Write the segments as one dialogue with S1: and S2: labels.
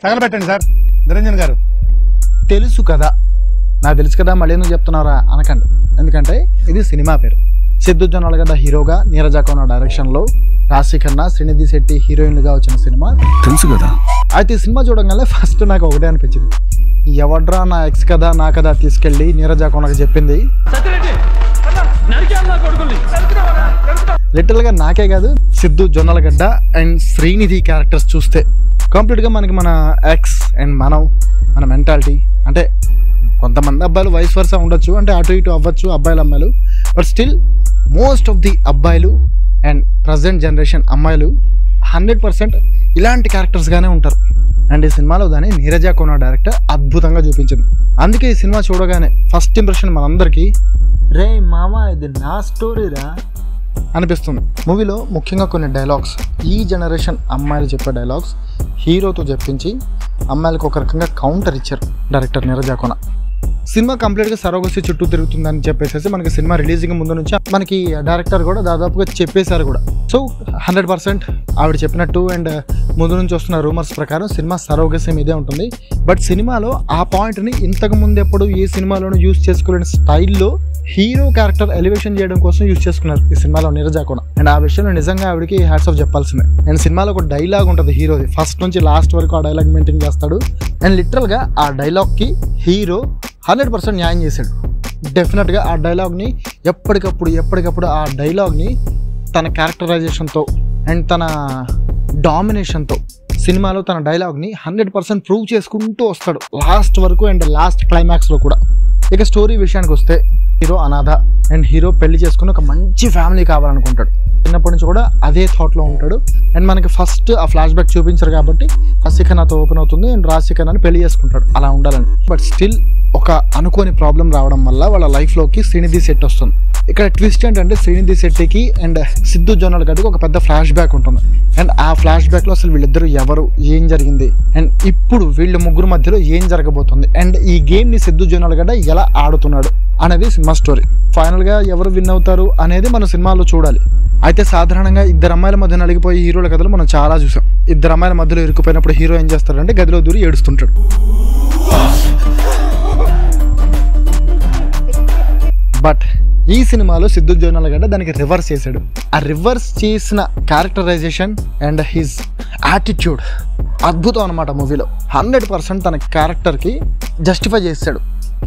S1: తగలబెట్టండి sir Niranjan గారు.
S2: తెలుసు కదా, నాకు తెలుసు కదా, మళ్ళీ ఎందుకు చెప్తున్నారా అనకండి. ఎందుకంటే ఇది సినిమా పేరు. సిద్ధు జొన్నలగడ్డ హీరోగా, నీరజ కోన డైరెక్షన్లో, రాశి ఖన్నా, శ్రీనిధి శెట్టి హీరోయిన్లుగా వచ్చిన సినిమా
S1: తెలుసు కదా.
S2: అయితే ఈ సినిమా చూడగానే ఫస్ట్ నాకు ఒకటే అనిపించింది, ఎవడ్రా నా ఎక్స్ కదా నా కదా తీసుకెళ్ళి నీరజ కోనకు చెప్పింది. లిటరల్గా నాకే కాదు, సిద్ధు జొన్నలగడ్డ అండ్ శ్రీనిధి క్యారెక్టర్స్ చూస్తే కంప్లీట్గా మనకి మన ఎక్స్ అండ్ మన మెంటాలిటీ, అంటే కొంతమంది అబ్బాయిలు వైస్ వర్సా ఉండొచ్చు, అంటే అటు ఇటు అవ్వచ్చు అబ్బాయిలు అమ్మాయిలు, but still most of the అబ్బాయిలు అండ్ ప్రజెంట్ జనరేషన్ అమ్మాయిలు 100% ఇలాంటి క్యారెక్టర్స్గానే ఉంటారు. అండ్ ఈ సినిమాలో దాన్ని నీరజ కోన డైరెక్టర్ అద్భుతంగా చూపించింది. అందుకే ఈ సినిమా చూడగానే ఫస్ట్ ఇంప్రెషన్ మనందరికీ రే మామా ఇది నా స్టోరీరా అనిపిస్తుంది. మూవీలో ముఖ్యంగా కొన్ని డైలాగ్స్, ఈ జనరేషన్ అమ్మాయిలు చెప్పే డైలాగ్స్ హీరోతో చెప్పించి అమ్మాయిలకు ఒక రకంగా కౌంటర్ ఇచ్చారు డైరెక్టర్ నీరజ కోన. సినిమా కంప్లీట్గా సరోగసి చుట్టూ తిరుగుతుందని చెప్పేసి మనకి సినిమా రిలీజింగ్ ముందు నుంచి మనకి డైరెక్టర్ కూడా దాదాపుగా చెప్పేశారు కూడా. సో 100% ఆవిడ చెప్పినట్టు అండ్ ముందు నుంచి వస్తున్న రూమర్స్ ప్రకారం సినిమా సరోగసి మీదే ఉంటుంది. బట్ సినిమాలో ఆ పాయింట్ని ఇంతకు ముందు ఎప్పుడు ఏ సినిమాలోనూ యూజ్ చేసుకోలేని స్టైల్లో హీరో క్యారెక్టర్ ఎలివేషన్ చేయడం కోసం యూజ్ చేసుకున్నారు ఈ సినిమాలో నీరజ కోన. అండ్ ఆ విషయంలో నిజంగా ఆవిడకి హ్యాట్స్ ఆఫ్ చెప్పాల్సిందే. అండ్ సినిమాలో ఒక డైలాగ్ ఉంటుంది హీరోది, ఫస్ట్ నుంచి లాస్ట్ వరకు ఆ డైలాగ్ మెయింటైన్ చేస్తాడు. అండ్ లిటరల్గా ఆ డైలాగ్కి హీరో 100% న్యాయం చేశాడు. డెఫినెట్గా ఆ డైలాగ్ని ఎప్పటికప్పుడు ఆ డైలాగ్ని తన క్యారెక్టరైజేషన్తో అండ్ తన డామినేషన్తో సినిమాలో తన డైలాగ్ని 100% ప్రూవ్ చేసుకుంటూ వస్తాడు లాస్ట్ వరకు అండ్ లాస్ట్ క్లైమాక్స్లో కూడా. ఇక స్టోరీ విషయానికి వస్తే, హీరో అనాథ అండ్ హీరో పెళ్లి చేసుకుని ఒక మంచి ఫ్యామిలీ కావాలనుకుంటాడు. చిన్నప్పటి నుంచి కూడా అదే థాట్లో ఉంటాడు. అండ్ మనకి ఫస్ట్ ఆ ఫ్లాష్ బ్యాక్ చూపించారు కాబట్టి రాశి ఖన్నాతో ఓపెన్ అవుతుంది అండ్ రాశి ఖన్నాని పెళ్లి చేసుకుంటాడు అలా ఉండాలని. బట్ స్టిల్ ఒక అనుకోని ప్రాబ్లం రావడం వల్ల వాళ్ళ లైఫ్లోకి శ్రీనిధి శెట్టి వస్తుంది. ఇక్కడ ట్విస్ట్ ఏంటంటే శ్రీనిధి శెట్టికి అండ్ సిద్ధు జొన్నలగడ్డకి ఒక పెద్ద ఫ్లాష్ బ్యాక్ ఉంటుంది. అండ్ ఆ ఫ్లాష్ బ్యాక్లో అసలు వీళ్ళిద్దరూ ఎవరు, ఏం జరిగింది, అండ్ ఇప్పుడు వీళ్ళ ముగ్గురు మధ్యలో ఏం జరగబోతుంది, అండ్ ఈ గేమ్ని సిద్ధు జొన్నలగడ్డ ఎలా ఆడుతున్నాడు అనేది సినిమా స్టోరీ. ఫైనల్గా ఎవరు విన్ అవుతారు అనేది మనం సినిమాలో చూడాలి. అయితే సాధారణంగా ఇద్దరు అమ్మాయిల మధ్య నలిగిపోయి హీరోల కథలు మనం చాలా చూసాం. ఇద్దరు అమ్మాయిల మధ్యలో ఇరుక్కుపోయినప్పుడు హీరో ఏం చేస్తాడంటే గదిలో దూరి ఏడుస్తుంటాడు. బట్ ఈ సినిమాలో సిద్ధు జొన్నలగడ్డ దానికి రివర్స్ చేశాడు. ఆ రివర్స్ చేసిన క్యారెక్టరైజేషన్ అండ్ హిజ్ యాటిట్యూడ్ అద్భుతం అనమాట. మూవీలో 100% తన క్యారెక్టర్కి జస్టిఫై చేశాడు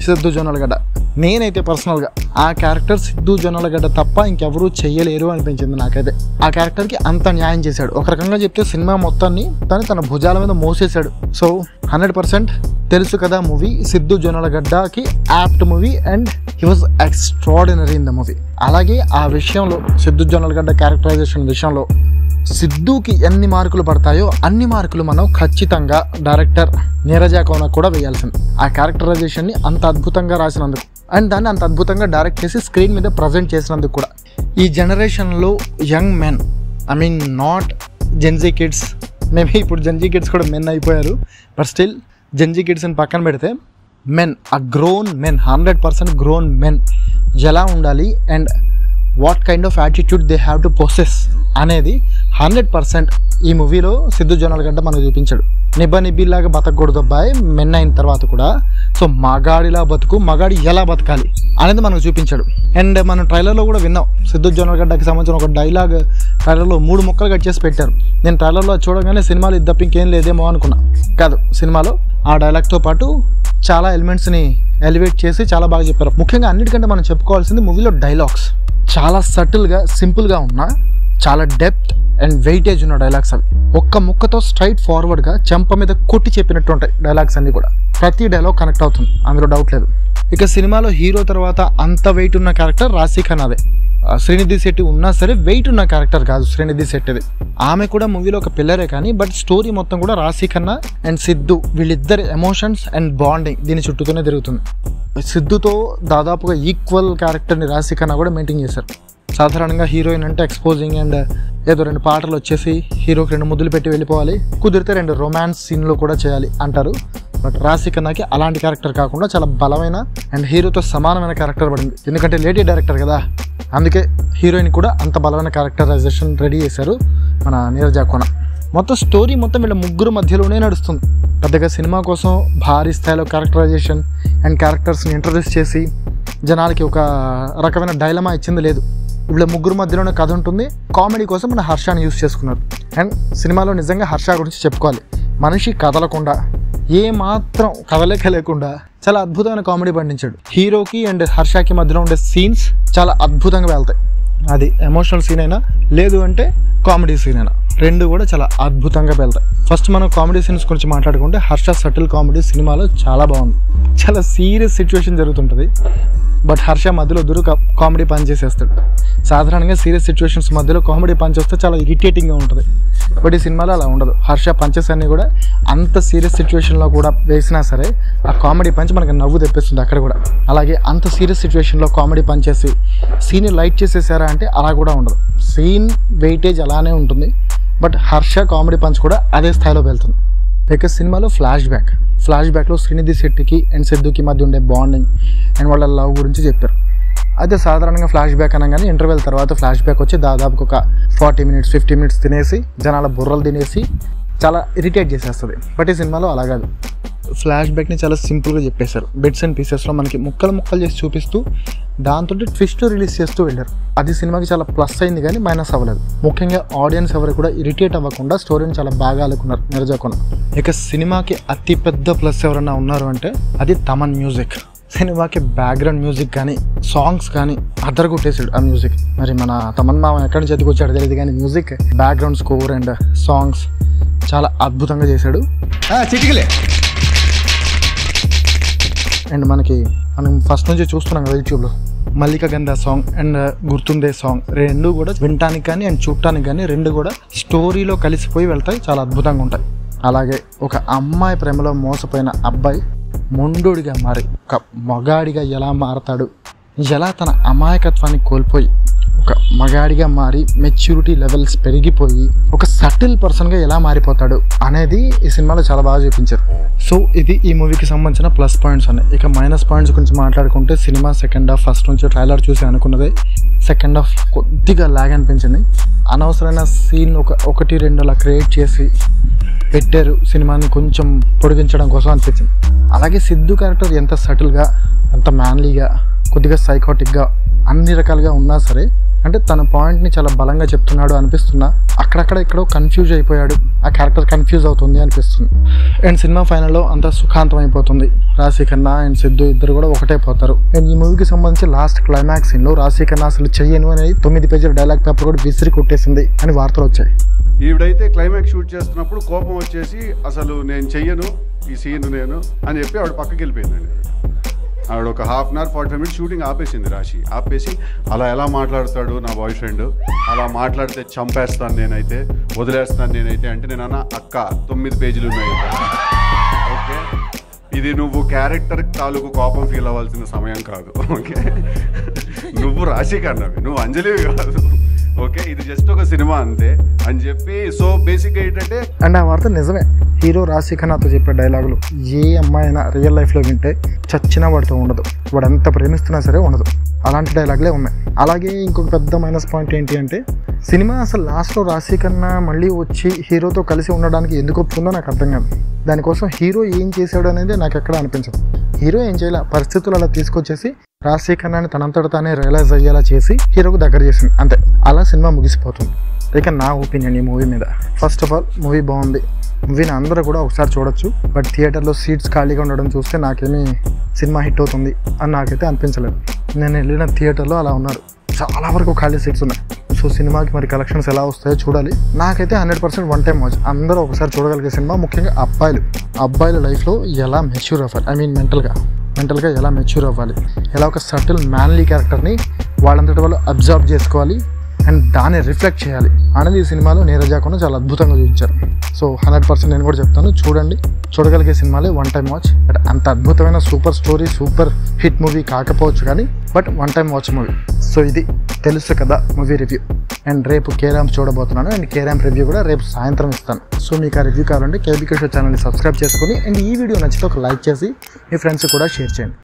S2: సిద్ధు జొన్నలగడ్డ. నేనైతే పర్సనల్గా ఆ క్యారెక్టర్ సిద్ధు జొన్నలగడ్డ తప్ప ఇంకెవరూ చెయ్యలేరు అనిపించింది నాకైతే. ఆ క్యారెక్టర్కి అంత న్యాయం చేశాడు. ఒక రకంగా చెప్తే సినిమా మొత్తాన్ని తన భుజాల మీద మోసేశాడు. సో 100% తెలుసు కదా మూవీ సిద్ధు జొన్నలగడ్డకి apt movie and he was extraordinary in the movie. అలాగే ఆ విషయంలో సిద్ధు జొన్నలగడ్డ క్యారెక్టరైజేషన్ విషయంలో సిద్ధుకి ఎన్ని మార్కులు పడతాయో అన్ని మార్కులు మనం ఖచ్చితంగా డైరెక్టర్ నీరజ కోన కూడా వేయాల్సింది. ఆ క్యారెక్టరైజేషన్ని అంత అద్భుతంగా రాసినందుకు అండ్ దాన్ని అంత అద్భుతంగా డైరెక్ట్ చేసి స్క్రీన్ మీద ప్రజెంట్ చేసినందుకు కూడా. ఈ జనరేషన్లో young men, I mean not Gen Z kids, maybe ఇప్పుడు జెన్జీ కిడ్స్ కూడా మెన్ అయిపోయారు, బట్ స్టిల్ జెన్జీ కిడ్స్ని పక్కన పెడితే మెన్, ఆ గ్రోన్ మెన్, 100% గ్రోన్ మెన్ ఎలా ఉండాలి and what kind of attitude they have to possess అనేది 100% ఈ మూవీలో సిద్ధు జొన్నలగడ్డ మనకు చూపించాడు. నిబ్బిలాగా బతకూడదు అబ్బాయి మెన్ అయిన తర్వాత కూడా. సో మగాడిలా బతుకు, మగాడి ఎలా బతకాలి అనేది మనకు చూపించాడు. అండ్ మనం ట్రైలర్లో కూడా విన్నాం సిద్ధు జొన్నలగడ్డకి సంబంధించిన ఒక డైలాగ్ ట్రైలర్లో 3 ముక్కలు కట్ చేసి పెట్టారు. నేను ట్రైలర్లో చూడగానే సినిమాలో ఇద్దరు ఇంకేం లేదేమో అనుకున్నా. కాదు, సినిమాలో ఆ డైలాగ్తో పాటు చాలా ఎలిమెంట్స్ని ఎలివేట్ చేసి చాలా బాగా చెప్పారు. ముఖ్యంగా అన్నిటికంటే మనం చెప్పుకోవాల్సింది మూవీలో డైలాగ్స్. చాలా సటిల్గా, సింపుల్గా ఉన్న, చాలా డెప్త్ అండ్ వెయిటేజ్ ఉన్న డైలాగ్స్ అవి. ఒక్క ముక్కతో స్ట్రైట్ ఫార్వర్డ్గా చెంప మీద కొట్టి చెప్పినట్టు ఉంటాయి డైలాగ్స్ అన్నీ కూడా. ప్రతి డైలాగ్ కనెక్ట్ అవుతుంది, అందులో డౌట్ లేదు. ఇక సినిమాలో హీరో తర్వాత అంత వెయిట్ ఉన్న క్యారెక్టర్ రాశి ఖన్నాదే. శ్రీనిధి శెట్టి ఉన్నా సరే వెయిట్ ఉన్న క్యారెక్టర్ కాదు శ్రీనిధి శెట్టిది. ఆమె కూడా మూవీలో ఒక పిల్లరే కానీ బట్ స్టోరీ మొత్తం కూడా రాశి ఖన్నా అండ్ సిద్ధు వీళ్ళిద్దరి ఎమోషన్స్ అండ్ బాండింగ్ దీని చుట్టూతోనే తిరుగుతుంది. సిద్ధుతో దాదాపుగా ఈక్వల్ క్యారెక్టర్ని రాశి ఖన్నా కూడా మెయింటైన్ చేశారు. సాధారణంగా హీరోయిన్ అంటే ఎక్స్పోజింగ్ అండ్ ఏదో 2 పాటలు వచ్చేసి హీరోకి 2 ముద్దులు పెట్టి వెళ్ళిపోవాలి, కుదిరితే 2 రొమాన్స్ సీన్లు కూడా చేయాలి అంటారు. బట్ రాశి ఖన్నాకి అలాంటి క్యారెక్టర్ కాకుండా చాలా బలమైన అండ్ హీరోతో సమానమైన క్యారెక్టర్ పడింది. ఎందుకంటే లేడీ డైరెక్టర్ కదా, అందుకే హీరోయిన్ కూడా అంత బలమైన క్యారెక్టరైజేషన్ రెడీ చేశారు మన నీరజ కోన. మొత్తం స్టోరీ మొత్తం వీళ్ళ ముగ్గురు మధ్యలోనే నడుస్తుంది. పెద్దగా సినిమా కోసం భారీ స్థాయిలో క్యారెక్టరైజేషన్ అండ్ క్యారెక్టర్స్ని ఇంట్రడ్యూస్ చేసి జనాలకి ఒక రకమైన డైలమా ఇచ్చింది లేదు. వీళ్ళ ముగ్గురు మధ్యలోనే కథ ఉంటుంది. కామెడీ కోసం మన హర్షాన్ని యూస్ చేసుకున్నారు. అండ్ సినిమాలో నిజంగా హర్ష గురించి చెప్పుకోవాలి. మనిషి కదలకుండా, ఏ మాత్రం కదలేక లేకుండా చాలా అద్భుతమైన కామెడీ పండించాడు. హీరోకి అండ్ హర్షకి మధ్యలో ఉండే సీన్స్ చాలా అద్భుతంగా వెళ్తాయి. అది ఎమోషనల్ సీన్ అయినా లేదు అంటే కామెడీ సీన్ అయినా రెండు కూడా చాలా అద్భుతంగా వెళ్తాయి. ఫస్ట్ మనం కామెడీ సీన్స్ గురించి మాట్లాడుకుంటే హర్ష సటిల్ కామెడీ సినిమాలో చాలా బాగుంది. చాలా సీరియస్ సిచ్యువేషన్ జరుగుతుంటుంది, బట్ హర్ష మధ్యలో కామెడీ పని చేసేస్తాడు. సాధారణంగా సీరియస్ సిచ్యువేషన్స్ మధ్యలో కామెడీ పని చేస్తే చాలా ఇరిటేటింగ్గా ఉంటుంది, బట్ ఈ సినిమాలో అలా ఉండదు. హర్ష పంచెస్ అన్నీ కూడా అంత సీరియస్ సిచ్యువేషన్లో కూడా వేసినా సరే ఆ కామెడీ పంచ్ మనకి నవ్వు తెప్పిస్తుంది అక్కడ కూడా. అలాగే అంత సీరియస్ సిచ్యువేషన్లో కామెడీ పంచ్ చేసి సీన్ని లైట్ చేసేసారా అంటే అలా కూడా ఉండదు. సీన్ వెయిటేజ్ అలానే ఉంటుంది, బట్ హర్ష కామెడీ పంచ్ కూడా అదే స్థాయిలో వెళ్తుంది. ఇక సినిమాలో ఫ్లాష్ బ్యాక్లో శ్రీనిధి శెట్టికి అండ్ సిద్ధుకి మధ్య ఉండే బాండింగ్ అండ్ వాళ్ళ లవ్ గురించి చెప్పారు. అయితే సాధారణంగా ఫ్లాష్ బ్యాక్ అనగానే ఇంటర్వెల్ తర్వాత ఫ్లాష్ బ్యాక్ వచ్చి దాదాపు ఒక 40 minutes 50 minutes తినేసి జనాల బుర్రలు తినేసి చాలా ఇరిటేట్ చేసేస్తుంది. బట్ ఈ సినిమాలో అలా కాదు. ఫ్లాష్ బ్యాక్ని చాలా సింపుల్గా చెప్పేశారు. బిట్స్ అండ్ పీసెస్లో మనకి ముక్కలు చేసి చూపిస్తూ దాంతో ట్విస్ట్ రిలీజ్ చేస్తూ వెళ్ళారు. అది సినిమాకి చాలా ప్లస్ అయింది కానీ మైనస్ అవ్వలేదు. ముఖ్యంగా ఆడియన్స్ ఎవరు కూడా ఇరిటేట్ అవ్వకుండా స్టోరీని చాలా బాగా అల్లుకున్నారు నిరజాకొన. ఇక సినిమాకి అతిపెద్ద ప్లస్ ఎవరైనా ఉన్నారు అంటే అది తమన్ మ్యూజిక్. సినిమాకి బ్యాక్గ్రౌండ్ మ్యూజిక్ కానీ సాంగ్స్ కానీ అదరగొట్టేసాడు ఆ మ్యూజిక్. మరి మన తమన్ మామ ఎక్కడి నుంచి ఎత్తుకొచ్చాడు తెలియదు కానీ music, background score and songs చాలా అద్భుతంగా చేశాడు. అండ్ మనం ఫస్ట్ నుంచి చూస్తున్నాం కదా యూట్యూబ్లో మల్లిక గంధ సాంగ్ అండ్ గుర్తుండే సాంగ్ రెండు కూడా వినటానికి కానీ అండ్ చూడటానికి కానీ రెండు కూడా స్టోరీలో కలిసిపోయి వెళ్తాయి, చాలా అద్భుతంగా ఉంటాయి. అలాగే ఒక అమ్మాయి ప్రేమలో మోసపోయిన అబ్బాయి మొండోడిగా మారి ఒక మగాడిగా ఎలా మారతాడు, ఎలా తన అమాయకత్వాన్ని కోల్పోయి ఒక మగాడిగా మారి మెచ్యూరిటీ లెవెల్స్ పెరిగిపోయి ఒక సటిల్ పర్సన్గా ఎలా మారిపోతాడు అనేది ఈ సినిమాలో చాలా బాగా చూపించారు. సో ఇది ఈ మూవీకి సంబంధించిన ప్లస్ పాయింట్స్ ఉన్నాయి. ఇక మైనస్ పాయింట్స్ గురించి మాట్లాడుకుంటే సినిమా సెకండ్ హాఫ్ ఫస్ట్ నుంచి ట్రైలర్ చూసి అనుకున్నదే సెకండ్ హాఫ్ కొద్దిగా లాగ్ అనిపించింది. అనవసరమైన సీన్ ఒకటి రెండు అలా క్రియేట్ చేసి పెట్టారు సినిమాని కొంచెం పొడిగించడం కోసం అనిపించింది. అలాగే సిద్ధు క్యారెక్టర్ ఎంత సటిల్గా ఎంత మ్యాన్లీగా కొద్దిగా సైకాటిక్గా అన్ని రకాలుగా ఉన్నా సరే అంటే తన పాయింట్ని చాలా బలంగా చెప్తున్నాడు అనిపిస్తున్నా అక్కడక్కడ ఎక్కడో కన్ఫ్యూజ్ అయిపోయాడు, ఆ క్యారెక్టర్ కన్ఫ్యూజ్ అవుతుంది అనిపిస్తుంది. అండ్ సినిమా ఫైనల్లో అంతా సుఖాంతం అయిపోతుంది. రాశి ఖన్నా అండ్ సిద్ధు ఇద్దరు కూడా ఒకటే పోతారు. అండ్ ఈ మూవీకి సంబంధించి లాస్ట్ క్లైమాక్స్ సీన్లో రాశి ఖన్నా అసలు చెయ్యను అనేది 9 పేజీల డైలాగ్ పేపర్ కూడా విసిరి కొట్టేసింది అని వార్తలు వచ్చాయి.
S1: ఈవిడైతే క్లైమాక్స్ షూట్ చేస్తున్నప్పుడు కోపం వచ్చేసి అసలు నేను చెయ్యను ఈ సీన్ నేను అని చెప్పి ఆవిడ పక్కకి వెళ్ళిపోయిందండి. ఆవిడ ఒక 1/2 hour 45 minutes షూటింగ్ ఆపేసింది. రాశి ఆపేసి అలా ఎలా మాట్లాడతాడు నా బాయ్ ఫ్రెండ్, అలా మాట్లాడితే చంపేస్తాను నేనైతే, వదిలేస్తాను నేనైతే అంటే నేను అన్న అక్క 9 పేజీలు ఉన్నాయి, ఓకే ఇది నువ్వు క్యారెక్టర్ తాలూకు కోపం ఫీల్ అవ్వాల్సిన సమయం కాదు, ఓకే నువ్వు రాశి కన్నావి, నువ్వు అంజలివి కాదు, ఓకే ఇది జస్ట్ ఒక సినిమా అంతే అని చెప్పి. సో బేసిక్గా ఏంటంటే
S2: అండ్ ఆ వార్త నిజమే. హీరో రాశి ఖన్నాతో చెప్పే డైలాగులు ఏ అమ్మాయి అయినా రియల్ లైఫ్లో వింటే చచ్చినా వాడితో ఉండదు, వాడు ఎంత ప్రేమిస్తున్నా సరే ఉండదు, అలాంటి డైలాగులే ఉన్నాయి. అలాగే ఇంకొక పెద్ద మైనస్ పాయింట్ ఏంటి అంటే సినిమా అసలు లాస్ట్లో రాశి ఖన్నా మళ్ళీ వచ్చి హీరోతో కలిసి ఉండడానికి ఎందుకు ఒప్పుకుందో నాకు అర్థం కాదు. దానికోసం హీరో ఏం చేశాడు అనేది నాకు ఎక్కడ అనిపించదు. హీరో ఏం చేయాల, పరిస్థితులు అలా తీసుకొచ్చేసి రాశి ఖన్నాని తనంతట తానే రియలైజ్ అయ్యేలా చేసి హీరోకు దగ్గర చేసింది అంతే. అలా సినిమా ముగిసిపోతుంది. ఇక నా ఒపీనియన్ ఈ మూవీ మీద, ఫస్ట్ ఆఫ్ ఆల్ మూవీ బాగుంది, మూవీని అందరూ కూడా ఒకసారి చూడొచ్చు. బట్ థియేటర్లో సీట్స్ ఖాళీగా ఉండడం చూస్తే నాకేమీ సినిమా హిట్ అవుతుంది అని నాకైతే అనిపించలేదు. నేను వెళ్ళిన థియేటర్లో అలా ఉన్నారు, చాలా వరకు ఖాళీ సీట్స్ ఉన్నాయి. సో సినిమాకి మరి కలెక్షన్స్ ఎలా వస్తాయో చూడాలి. నాకైతే 100% వన్ టైం వాచ్, అందరూ ఒకసారి చూడగలిగే సినిమా. ముఖ్యంగా అబ్బాయిల లైఫ్లో ఎలా మెచ్యూర్ అవ్వాలి, ఐ మీన్ మెంటల్గా ఎలా మెచ్యూర్ అవ్వాలి, ఎలా ఒక సటిల్ మ్యాన్లీ క్యారెక్టర్ని వాళ్ళంతటి వాళ్ళు అబ్జర్వ్ చేసుకోవాలి అండ్ దాన్ని రిఫ్లెక్ట్ చేయాలి అనేది ఈ సినిమాలో నీరజాకుండా చాలా అద్భుతంగా చూపించారు. సో 100% నేను కూడా చెప్తాను, చూడండి, చూడగలిగే సినిమాలే వన్ టైం వాచ్. బట్ అంత అద్భుతమైన super story super hit movie కాకపోవచ్చు కానీ but one time watch movie. So ఇది తెలుసు కదా మూవీ రివ్యూ. అండ్ రేపు కేరామ్ చూడబోతున్నాను అండ్ కేరామ్ రివ్యూ కూడా రేపు సాయంత్రం ఇస్తాను. సో మీకు ఆ రివ్యూ కావాలంటే కేబీకే షో ఛానల్ని సబ్స్క్రైబ్ చేసుకొని అండ్ ఈ వీడియో నచ్చితే ఒక లైక్ చేసి మీ ఫ్రెండ్స్ కూడా షేర్ చేయండి.